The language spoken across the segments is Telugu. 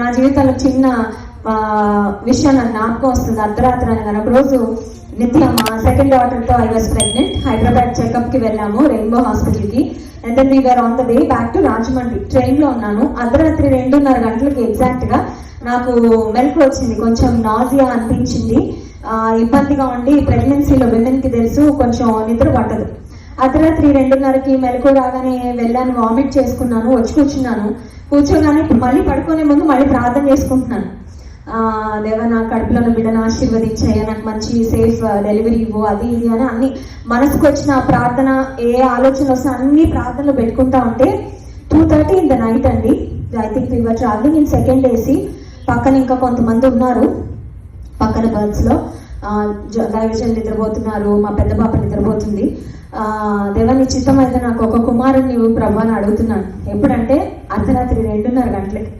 నా జీవితంలో చిన్న విషయం నాకు జ్ఞాపకం వస్తుంది. అర్ధరాత్రి అనగా ఒక రోజు నిత్య మా సెకండ్ డాటర్తో ఐ వాజ్ ప్రెగ్నెంట్. హైదరాబాద్ చెకప్కి వెళ్ళాము, రెయిన్బో హాస్పిటల్కి. And then we are on the way back to Rajahmundry. ట్రైన్లో ఉన్నాను. అర్ధరాత్రి 2:30 గంటలకి ఎగ్జాక్ట్గా నాకు మెలకు వచ్చింది. కొంచెం నాజియా అనిపించింది, ఇబ్బందిగా ఉండి. ప్రెగ్నెన్సీలో విమెన్కి తెలుసు కొంచెం నిద్ర పట్టదు. అర్ధరాత్రి 2:30కి మెలకు రాగానే వెళ్ళాను, వామిట్ చేసుకున్నాను, వచ్చి కూర్చోగానే మళ్ళీ పడుకునే ముందు మళ్ళీ ప్రార్థన చేసుకుంటున్నాను. దేవా నా కడుపులో బిడ్డను ఆశీర్వదించాయి, నాకు మంచి సేఫ్ డెలివరీ ఇవ్వు, అది ఇది అని అన్ని మనసుకు వచ్చిన ప్రార్థన, ఏ ఆలోచన వస్తే అన్ని ప్రార్థనలు పెట్టుకుంటా ఉంటే 2:30 in the night అండి. I think we were travelling in second AC. పక్కన ఇంకా కొంతమంది ఉన్నారు పక్కన బర్త్స్ లో. దైవజనులు నిద్రపోతున్నారు, మా పెద్ద పాప నిద్రపోతుంది. దేవాన్ని చిత్తం అయితే నాకు ఒక కుమారుని నీవు ప్రభు అని అడుగుతున్నాను. ఎప్పుడంటే అర్ధరాత్రి 2:30 గంటలకి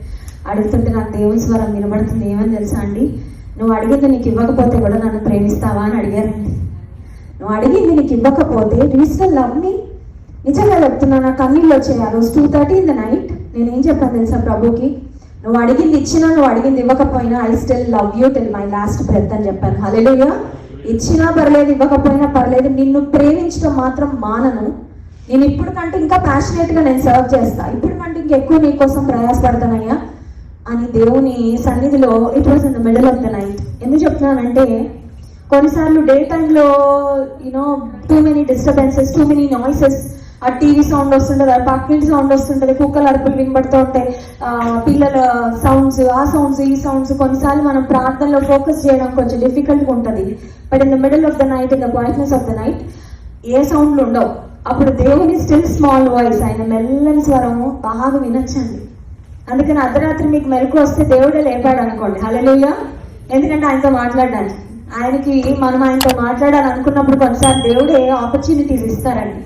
అడుగుతుంటే నాకు దేవుని స్వరం వినబడుతుంది. ఏమని తెలుసా అండి, నువ్వు అడిగింది నీకు ఇవ్వకపోతే కూడా నన్ను ప్రేమిస్తావా అని అడిగారండి. నువ్వు అడిగింది నీకు ఇవ్వకపోతే రీజనల్ లవ్ ని, నిజంగా చెప్తున్నా నాకు కన్నీళ్ళు వచ్చాయి. ఆ రోజు 2:30 in the night నేనేం చెప్పాను తెలుసా ప్రభుకి, నువ్వు అడిగింది ఇచ్చినా నువ్వు అడిగింది ఇవ్వకపోయినా I still love you till my last breath అని చెప్పాను. హల్లెలూయా. ఇచ్చినా పర్లేదు, ఇవ్వకపోయినా పర్లేదు, నిన్ను ప్రేమించడం మాత్రం మానను. నేను ఇప్పుడు కంటే ఇంకా ప్యాషనేట్ గా నేను సర్వ్ చేస్తా, ఇప్పుడు కంటే ఇంకెక్కువ నీ కోసం ప్రయాసపడతానయ్యా అని దేవుని సన్నిధిలో. It was in the middle of the night. ఎందుకు చెప్తున్నానంటే కొన్నిసార్లు డే టైంలో you know too many disturbances, too many noises. ఆ టీవీ సౌండ్ వస్తుంటుంది, ఆ పక్కింటి సౌండ్ వస్తుంటుంది, కుక్కల అరుపులు వినబడుతూ ఉంటాయి, పిల్లల సౌండ్స్, ఆ సౌండ్స్, ఈ సౌండ్స్. కొన్నిసార్లు మనం ప్రార్థనలో ఫోకస్ చేయడం కొంచెం డిఫికల్ట్గా ఉంటుంది. But in the middle of the night, in the quietness of the night ఏ సౌండ్లు ఉండవు. అప్పుడు దేవుని స్టిల్ స్మాల్ వాయిస్, ఆయన మెల్లని స్వరము బాగా వినొచ్చండి. అందుకని అర్ధరాత్రి మీకు మెలకు వస్తే దేవుడే లేపాడు అనుకోండి. హల్లెలూయా. ఎందుకంటే ఆయనతో మాట్లాడడానికి, ఆయనకి మనం ఆయనతో మాట్లాడాలనుకున్నప్పుడు కొన్నిసార్లు దేవుడే ఆపర్చునిటీస్ ఇస్తారండి.